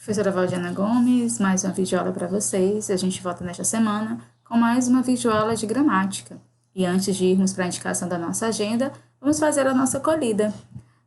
Professora Valdiana Gomes, mais uma videoaula para vocês. A gente volta nesta semana com mais uma videoaula de gramática. E antes de irmos para a indicação da nossa agenda, vamos fazer a nossa acolhida.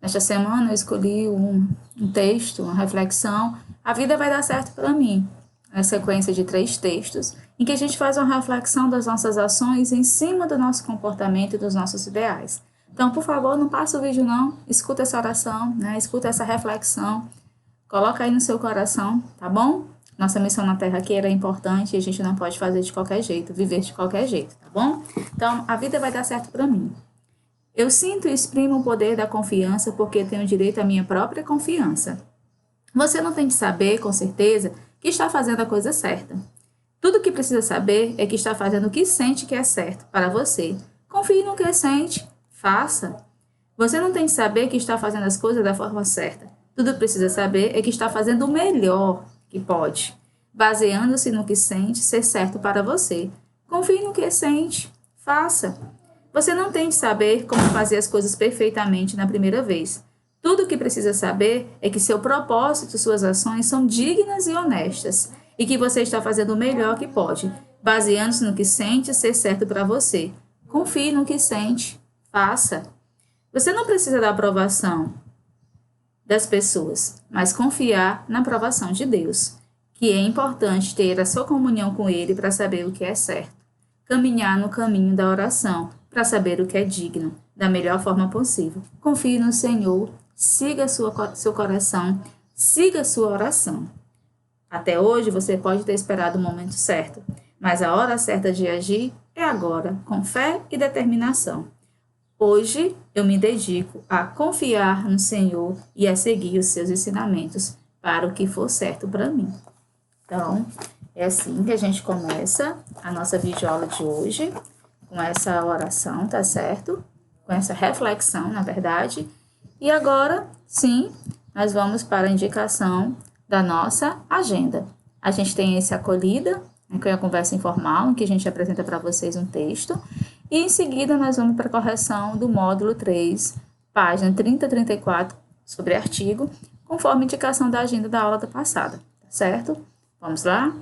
Nesta semana eu escolhi um texto, uma reflexão, A Vida Vai Dar Certo para Mim. É a sequência de 3 textos em que a gente faz uma reflexão das nossas ações em cima do nosso comportamento e dos nossos ideais. Então, por favor, não passa o vídeo não, escuta essa oração, escuta essa reflexão. Coloca aí no seu coração, tá bom? Nossa missão na Terra aqui era importante e a gente não pode fazer de qualquer jeito, viver de qualquer jeito, tá bom? Então, a vida vai dar certo para mim. Eu sinto e exprimo o poder da confiança porque tenho direito à minha própria confiança. Você não tem de saber, com certeza, que está fazendo a coisa certa. Tudo o que precisa saber é que está fazendo o que sente que é certo para você. Confie no que sente, faça. Você não tem de saber que está fazendo as coisas da forma certa. Tudo que precisa saber é que está fazendo o melhor que pode, baseando-se no que sente ser certo para você. Confie no que sente, faça. Você não tem de saber como fazer as coisas perfeitamente na primeira vez. Tudo o que precisa saber é que seu propósito e suas ações são dignas e honestas, e que você está fazendo o melhor que pode, baseando-se no que sente ser certo para você. Confie no que sente, faça. Você não precisa da aprovação das pessoas, mas confiar na aprovação de Deus, que é importante ter a sua comunhão com Ele para saber o que é certo, caminhar no caminho da oração para saber o que é digno, da melhor forma possível. Confie no Senhor, siga seu coração, siga sua oração. Até hoje você pode ter esperado o momento certo, mas a hora certa de agir é agora, com fé e determinação. Hoje eu me dedico a confiar no Senhor e a seguir os seus ensinamentos para o que for certo para mim. Então, é assim que a gente começa a nossa videoaula de hoje, com essa oração, tá certo? Com essa reflexão, na verdade. E agora, sim, nós vamos para a indicação da nossa agenda. A gente tem esse acolhida, que é a conversa informal, em que a gente apresenta para vocês um texto. E em seguida nós vamos para a correção do módulo 3, página 30 a 34, sobre artigo, conforme indicação da agenda da aula passada, tá certo? Vamos lá?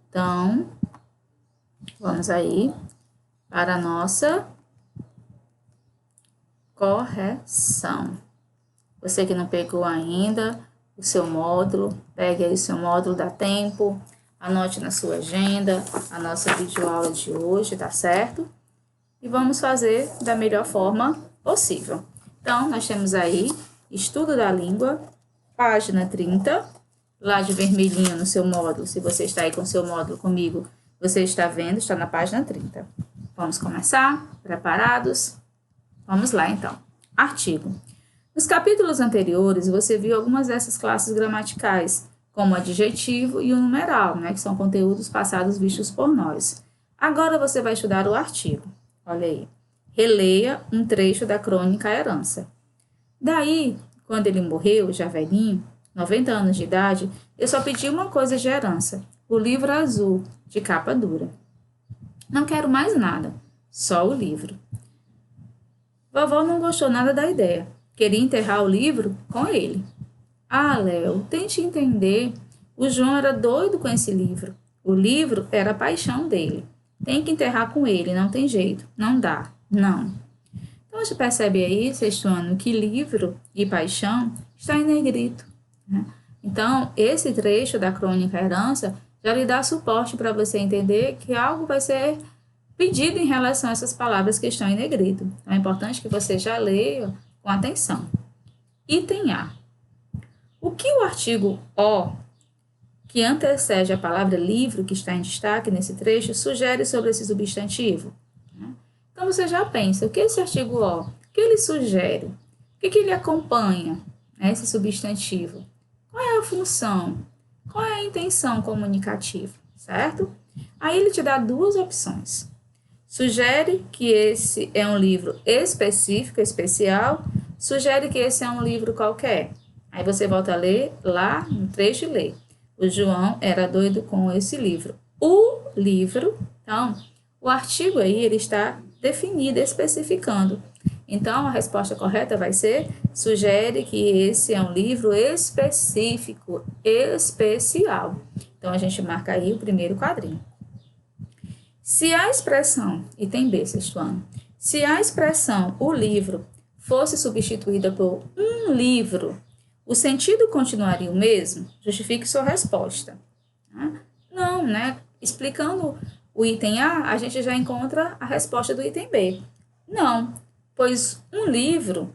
Então, vamos aí para a nossa correção. Você que não pegou ainda o seu módulo, pegue aí o seu módulo, dá tempo, anote na sua agenda a nossa videoaula de hoje, tá certo? E vamos fazer da melhor forma possível. Então, nós temos aí Estudo da Língua, página 30, lá de vermelhinho no seu módulo. Se você está aí com o seu módulo comigo, você está vendo, está na página 30. Vamos começar? Preparados? Vamos lá, então. Artigo. Nos capítulos anteriores, você viu algumas dessas classes gramaticais, como o adjetivo e o numeral, que são conteúdos passados vistos por nós. Agora você vai estudar o artigo. Olha aí. Releia um trecho da crônica A Herança. Daí, quando ele morreu, já velhinho, 90 anos de idade, eu só pedi uma coisa de herança, o livro azul, de capa dura. Não quero mais nada, só o livro. Vovó não gostou nada da ideia. Queria enterrar o livro com ele. Ah, Léo, tente entender. O João era doido com esse livro. O livro era a paixão dele. Tem que enterrar com ele, não tem jeito, não dá, não. Então, você percebe aí, sexto ano, que livro e paixão está em negrito. Então, esse trecho da crônica Herança já lhe dá suporte para você entender que algo vai ser pedido em relação a essas palavras que estão em negrito. Então, é importante que você já leia com atenção. Item A. O que o artigo O, que antecede a palavra livro, que está em destaque nesse trecho, sugere sobre esse substantivo? Então, você já pensa, o que esse artigo O, o que ele sugere? O que ele acompanha, esse substantivo? Qual é a função? Qual é a intenção comunicativa, certo? Aí ele te dá 2 opções. Sugere que esse é um livro específico, especial, sugere que esse é um livro qualquer. Aí você volta a ler lá no trecho e lê. O João era doido com esse livro. O livro, então, o artigo aí, ele está definido, especificando Então, a resposta correta vai ser: sugere que esse é um livro específico, especial. Então, a gente marca aí o primeiro quadrinho. Se a expressão, item B, sexto ano, se a expressão o livro fosse substituída por um livro, o sentido continuaria o mesmo? Justifique sua resposta. Não, né? Explicando o item A, a gente já encontra a resposta do item B. Não, pois um livro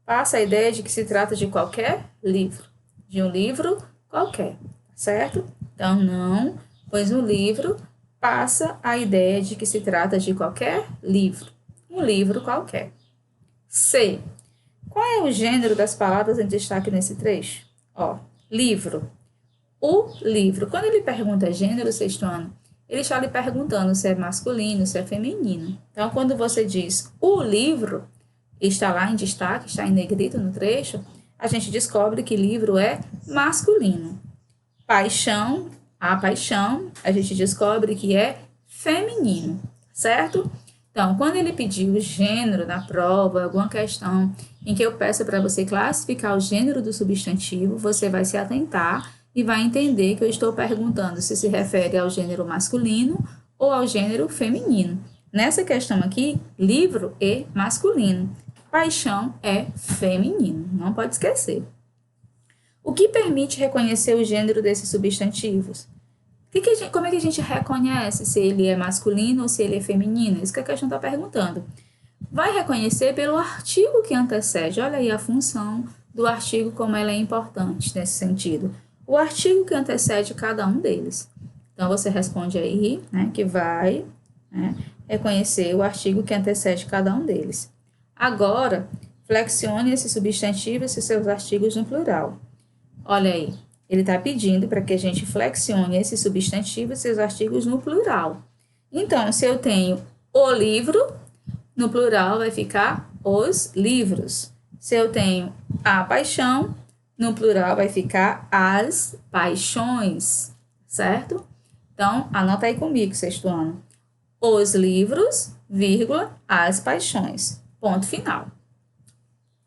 passa a ideia de que se trata de qualquer livro, de um livro qualquer, certo? Então, não, pois um livro passa a ideia de que se trata de qualquer livro, um livro qualquer. C. Qual é o gênero das palavras em destaque nesse trecho? Livro. O livro. Quando ele pergunta gênero, sexto ano, ele está lhe perguntando se é masculino, se é feminino. Então, quando você diz o livro, está lá em destaque, está em negrito no trecho, a gente descobre que livro é masculino. Paixão, a paixão, a gente descobre que é feminino, certo? Então, quando ele pedir o gênero na prova, alguma questão em que eu peço para você classificar o gênero do substantivo, você vai se atentar e vai entender que eu estou perguntando se refere ao gênero masculino ou ao gênero feminino. Nessa questão aqui, livro é masculino, paixão é feminino, não pode esquecer. O que permite reconhecer o gênero desses substantivos? Como é que a gente reconhece se ele é masculino ou se ele é feminino? Isso que a questão está perguntando. Vai reconhecer pelo artigo que antecede. Olha aí a função do artigo, como ela é importante nesse sentido. O artigo que antecede cada um deles. Então, você responde aí, né, que vai reconhecer o artigo que antecede cada um deles. Agora, flexione esses substantivos e seus artigos no plural. Olha aí, ele está pedindo para que a gente flexione esses substantivos e seus artigos no plural. Então, se eu tenho o livro, no plural vai ficar os livros. Se eu tenho a paixão, no plural vai ficar as paixões, certo? Então, anota aí comigo, sexto ano. Os livros, vírgula, as paixões. Ponto final.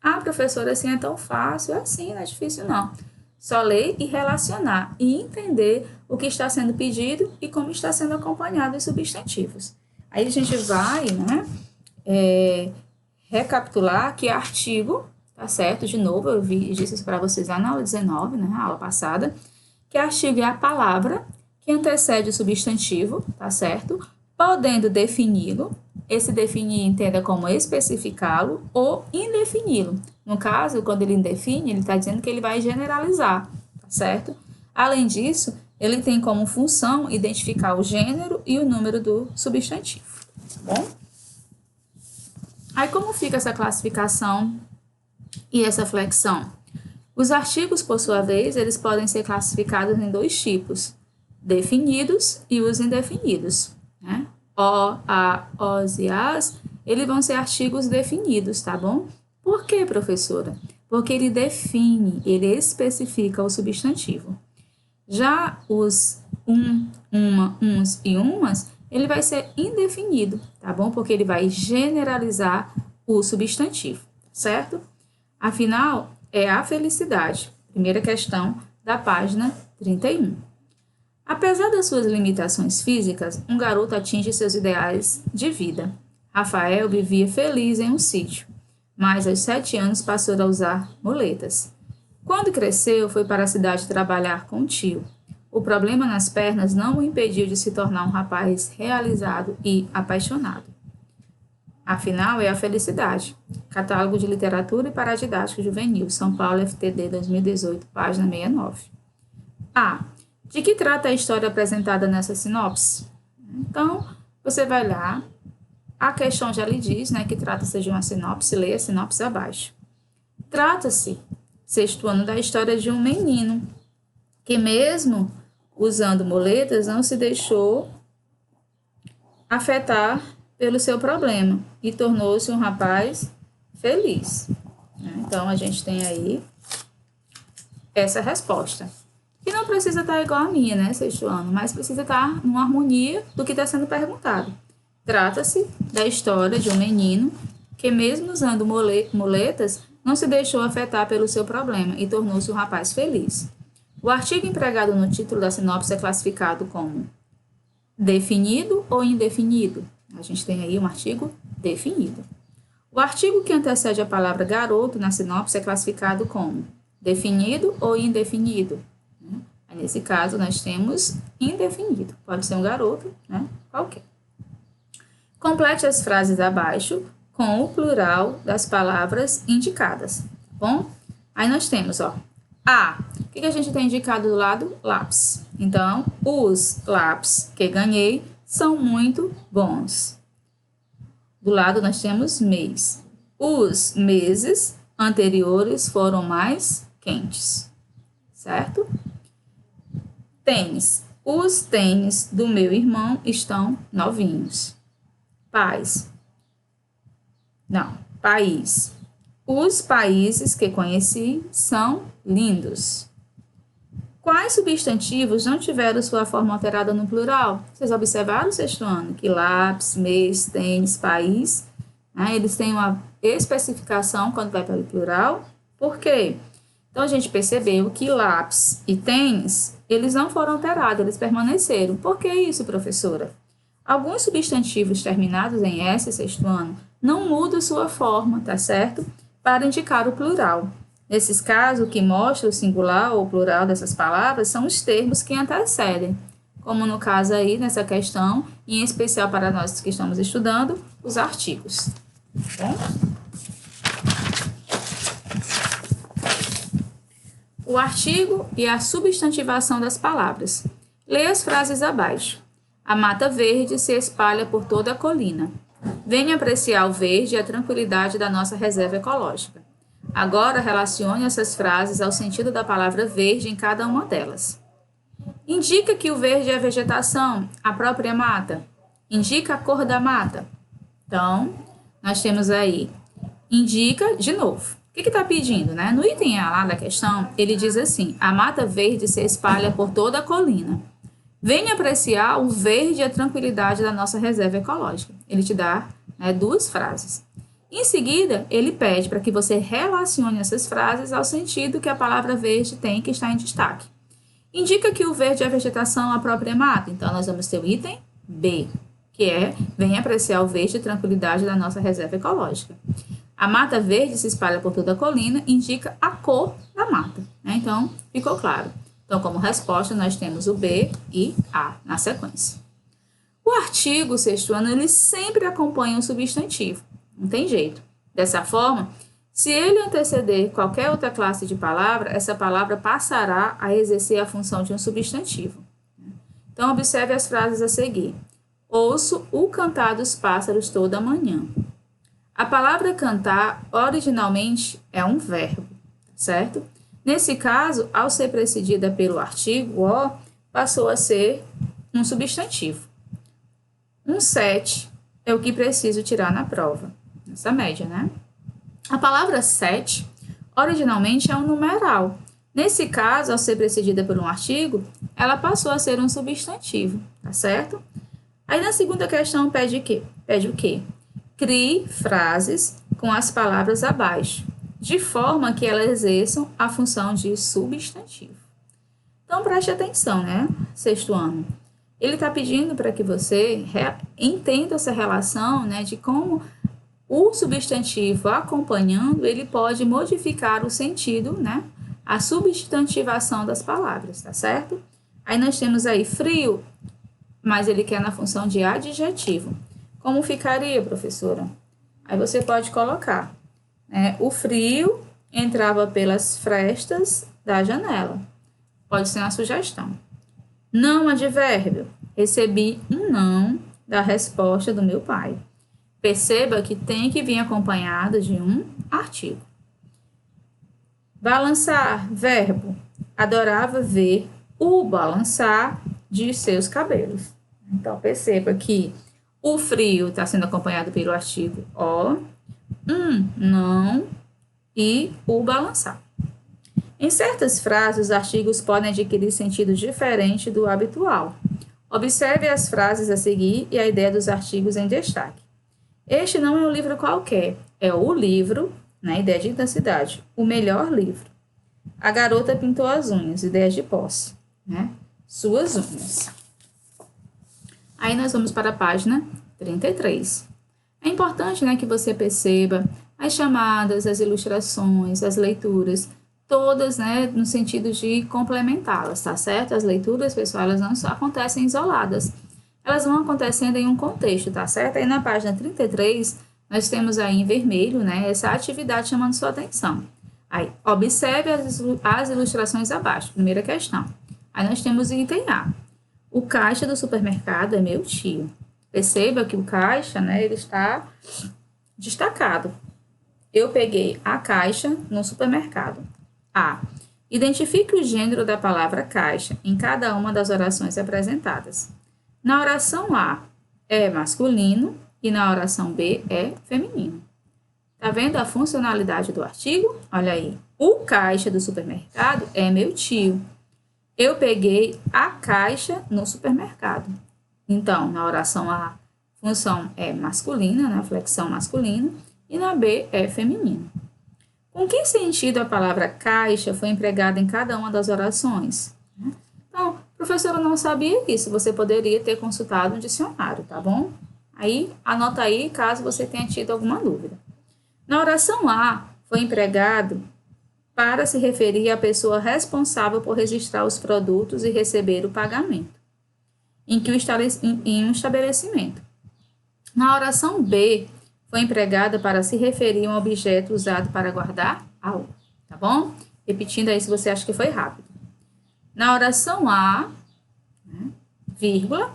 Ah, professora, assim é tão fácil. Assim, não é difícil não. Só ler e relacionar e entender o que está sendo pedido e como está sendo acompanhado os substantivos. Aí a gente vai, recapitular que artigo, tá certo? De novo, eu disse isso para vocês lá na aula 19, na aula passada, que artigo é a palavra que antecede o substantivo, tá certo? Podendo defini-lo, esse definir entenda como especificá-lo ou indefini-lo. No caso, quando ele indefine, ele está dizendo que ele vai generalizar, tá certo? Além disso, ele tem como função identificar o gênero e o número do substantivo, tá bom? Aí, como fica essa classificação e essa flexão? Os artigos, por sua vez, eles podem ser classificados em dois tipos, definidos e os indefinidos, né? O, a, os e as, eles vão ser artigos definidos, tá bom? Por quê, professora? Porque ele define, ele especifica o substantivo. Já os uma, uns e umas, ele vai ser indefinido, tá bom? Porque ele vai generalizar o substantivo, certo? Afinal, é a felicidade. Primeira questão da página 31. Apesar das suas limitações físicas, um garoto atinge seus ideais de vida. Rafael vivia feliz em um sítio, mas aos 7 anos passou a usar muletas. Quando cresceu, foi para a cidade trabalhar com o tio. O problema nas pernas não o impediu de se tornar um rapaz realizado e apaixonado. Afinal, é a felicidade. Catálogo de Literatura e Paradidático Juvenil, São Paulo, FTD 2018, página 69. A. De que trata a história apresentada nessa sinopse? Então, você vai lá, a questão já lhe diz, que trata-se de uma sinopse, leia a sinopse abaixo. Trata-se, sexto ano, da história de um menino que, mesmo usando muletas, não se deixou afetar pelo seu problema e tornou-se um rapaz feliz. Então, a gente tem aí essa resposta. Que não precisa estar igual a minha, sexto ano, mas precisa estar numa harmonia do que está sendo perguntado. Trata-se da história de um menino que mesmo usando muletas, não se deixou afetar pelo seu problema e tornou-se um rapaz feliz. O artigo empregado no título da sinopse é classificado como definido ou indefinido? A gente tem aí um artigo definido. O artigo que antecede a palavra garoto na sinopse é classificado como definido ou indefinido? Nesse caso, nós temos indefinido. Pode ser um garoto, né? Qualquer. Complete as frases abaixo com o plural das palavras indicadas, tá bom? Aí nós temos, ó, o que a gente tem indicado do lado? Lápis. Então, os lápis que ganhei são muito bons. Do lado nós temos mês. Os meses anteriores foram mais quentes, certo? Tênis. Os tênis do meu irmão estão novinhos. País. Os países que conheci são lindos. Quais substantivos não tiveram sua forma alterada no plural? Vocês observaram no sexto ano que lápis, mês, tênis, país, né, eles têm uma especificação quando vai para o plural. Por quê? Então, a gente percebeu que lápis e tênis, eles não foram alterados, eles permaneceram. Por que isso, professora? Alguns substantivos terminados em S, sexto ano, não mudam sua forma, tá certo? Para indicar o plural. Nesses casos, o que mostra o singular ou o plural dessas palavras são os termos que antecedem, como no caso aí, nessa questão, em especial para nós que estamos estudando, os artigos. Tá bom? O artigo e a substantivação das palavras. Leia as frases abaixo. A mata verde se espalha por toda a colina. Venha apreciar o verde e a tranquilidade da nossa reserva ecológica. Agora, relacione essas frases ao sentido da palavra verde em cada uma delas. Indica que o verde é a vegetação, a própria mata. Indica a cor da mata. Então, nós temos aí, indica, de novo. O que está pedindo, né? No item A lá da questão, ele diz assim, a mata verde se espalha por toda a colina. Venha apreciar o verde e a tranquilidade da nossa reserva ecológica. Ele te dá, né, duas frases. Em seguida, ele pede para que você relacione essas frases ao sentido que a palavra verde tem, que está em destaque. Indica que o verde é a vegetação, a própria mata. Então, nós vamos ter o item B, que é, venha apreciar o verde e tranquilidade da nossa reserva ecológica. A mata verde se espalha por toda a colina, indica a cor da mata, né? Então, ficou claro. Então, como resposta, nós temos o B e A na sequência. O artigo sexto ano, ele sempre acompanha um substantivo. Não tem jeito. Dessa forma, se ele anteceder qualquer outra classe de palavra, essa palavra passará a exercer a função de um substantivo. Então, observe as frases a seguir. Ouço o cantar dos pássaros toda manhã. A palavra cantar, originalmente, é um verbo, certo? Nesse caso, ao ser precedida pelo artigo o, passou a ser um substantivo. Um 7 é o que preciso tirar na prova. Essa média, né? A palavra 7, originalmente, é um numeral. Nesse caso, ao ser precedida por um artigo, ela passou a ser um substantivo, tá certo? Aí, na segunda questão, pede o quê? Pede o quê? Crie frases com as palavras abaixo, de forma que elas exerçam a função de substantivo. Então, preste atenção, né? Sexto ano. Ele está pedindo para que você entenda essa relação, né, de como o substantivo acompanhando, ele pode modificar o sentido, né, a substantivação das palavras, tá certo? Aí nós temos aí frio, mas ele quer na função de adjetivo. Como ficaria, professora? Aí você pode colocar, né, o frio entrava pelas frestas da janela. Pode ser uma sugestão. Não advérbio. Recebi um não da resposta do meu pai. Perceba que tem que vir acompanhado de um artigo. Balançar, verbo. Adorava ver o balançar de seus cabelos. Então, perceba que o frio está sendo acompanhado pelo artigo o, não e o balançar. Em certas frases, os artigos podem adquirir sentido diferente do habitual. Observe as frases a seguir e a ideia dos artigos em destaque. Este não é um livro qualquer, é o livro, né? Ideia de intensidade, o melhor livro. A garota pintou as unhas, ideia de posse, né? Suas unhas. Aí nós vamos para a página 33. É importante, né, que você perceba as chamadas, as ilustrações, as leituras, todas, né, no sentido de complementá-las, tá certo? As leituras, pessoal, elas não acontecem isoladas. Elas vão acontecendo em um contexto, tá certo? Aí na página 33, nós temos aí em vermelho, né, essa atividade chamando sua atenção. Aí, observe as ilustrações abaixo, primeira questão. Aí nós temos o item A. O caixa do supermercado é meu tio. Perceba que o caixa, né, ele está destacado. Eu peguei a caixa no supermercado. A. Identifique o gênero da palavra caixa em cada uma das orações apresentadas. Na oração A é masculino e na oração B é feminino. Tá vendo a funcionalidade do artigo? Olha aí. O caixa do supermercado é meu tio. Eu peguei a caixa no supermercado. Então, na oração A, a função é masculina, na flexão masculina, e na B é feminino. Com que sentido a palavra caixa foi empregada em cada uma das orações? Então, professora, não sabia isso. Você poderia ter consultado um dicionário, tá bom? Aí, anota aí caso você tenha tido alguma dúvida. Na oração A, foi empregado para se referir à pessoa responsável por registrar os produtos e receber o pagamento em um estabelecimento. Na oração B, foi empregada para se referir a um objeto usado para guardar algo, tá bom? Repetindo aí se você acha que foi rápido. Na oração A, vírgula,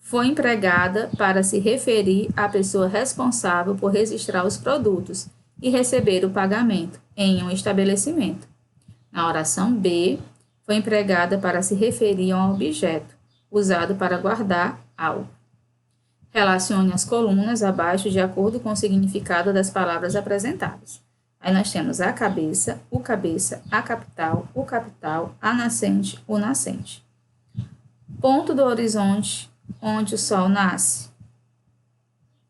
foi empregada para se referir à pessoa responsável por registrar os produtos e receber o pagamento em um estabelecimento. Na oração B, foi empregada para se referir a um objeto usado para guardar algo. Relacione as colunas abaixo de acordo com o significado das palavras apresentadas. Aí nós temos a cabeça, a capital, a nascente, o nascente. Ponto do horizonte onde o sol nasce.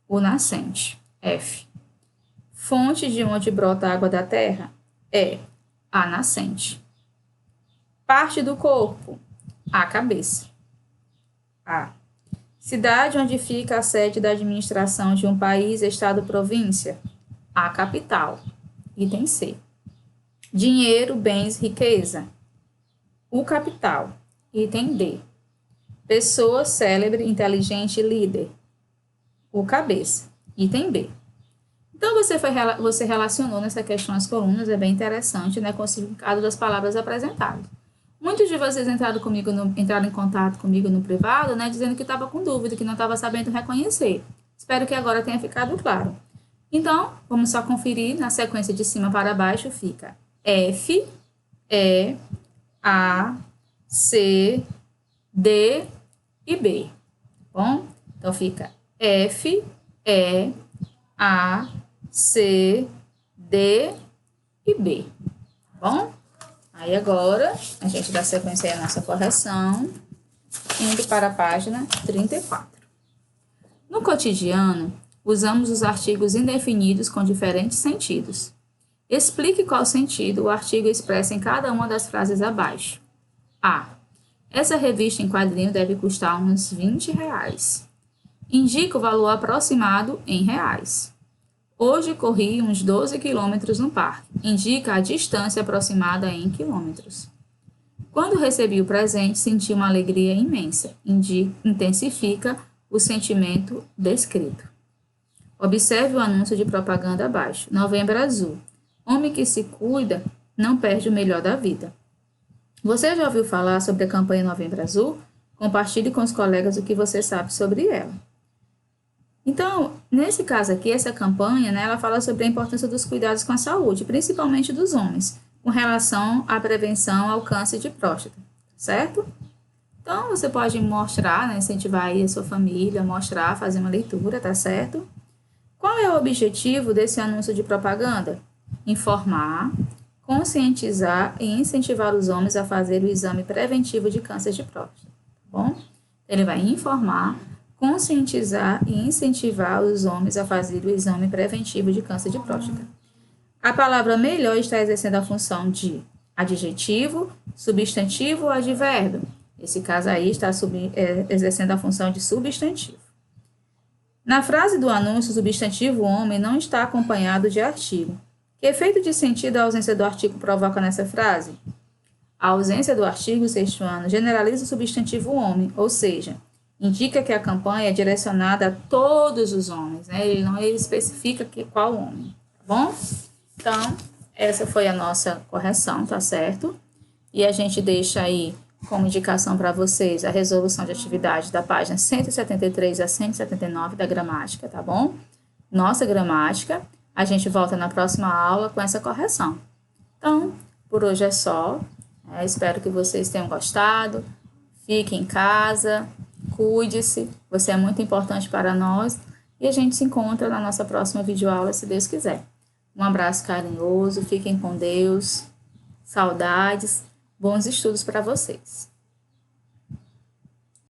O nascente, F. Fonte de onde brota a água da terra, é a nascente. Parte do corpo, a cabeça. A. Cidade onde fica a sede da administração de um país, estado, província, a capital. Item C. Dinheiro, bens, riqueza, o capital. Item D. Pessoa, célebre, inteligente, líder, o cabeça. Item B. Então, você relacionou nessa questão as colunas, é bem interessante, né, com o significado das palavras apresentadas. Muitos de vocês entraram em contato comigo no privado, né, dizendo que estava com dúvida, que não estava sabendo reconhecer. Espero que agora tenha ficado claro. Então, vamos só conferir, na sequência de cima para baixo fica F, E, A, C, D e B. Bom? Então, fica F, E, A, C, D e B. Bom? Aí agora, a gente dá sequência aí à nossa correção, indo para a página 34. No cotidiano, usamos os artigos indefinidos com diferentes sentidos. Explique qual sentido o artigo expressa em cada uma das frases abaixo. A. Essa revista em quadrinho deve custar uns R$20. Indica o valor aproximado em reais. Hoje corri uns 12 quilômetros no parque. Indica a distância aproximada em quilômetros. Quando recebi o presente, senti uma alegria imensa. Intensifica o sentimento descrito. Observe o anúncio de propaganda abaixo. Novembro Azul. Homem que se cuida não perde o melhor da vida. Você já ouviu falar sobre a campanha Novembro Azul? Compartilhe com os colegas o que você sabe sobre ela. Então, nesse caso aqui, essa campanha, né, ela fala sobre a importância dos cuidados com a saúde, principalmente dos homens, com relação à prevenção ao câncer de próstata, certo? Então, você pode mostrar, né, incentivar aí a sua família, mostrar, fazer uma leitura, tá certo? Qual é o objetivo desse anúncio de propaganda? Informar, conscientizar e incentivar os homens a fazer o exame preventivo de câncer de próstata, tá bom? Ele vai informar, conscientizar e incentivar os homens a fazer o exame preventivo de câncer de próstata. A palavra melhor está exercendo a função de adjetivo, substantivo ou advérbio. Esse caso aí está exercendo a função de substantivo. Na frase do anúncio, o substantivo homem não está acompanhado de artigo. Que efeito de sentido a ausência do artigo provoca nessa frase? A ausência do artigo sextuano generaliza o substantivo homem, ou seja, indica que a campanha é direcionada a todos os homens, né? Ele não especifica qual homem, tá bom? Então, essa foi a nossa correção, tá certo? E a gente deixa aí como indicação para vocês a resolução de atividade da página 173 a 179 da gramática, tá bom? Nossa gramática. A gente volta na próxima aula com essa correção. Então, por hoje é só. Espero que vocês tenham gostado. Fique em casa, cuide-se. Você é muito importante para nós. E a gente se encontra na nossa próxima videoaula, se Deus quiser. Um abraço carinhoso, fiquem com Deus. Saudades. Bons estudos para vocês.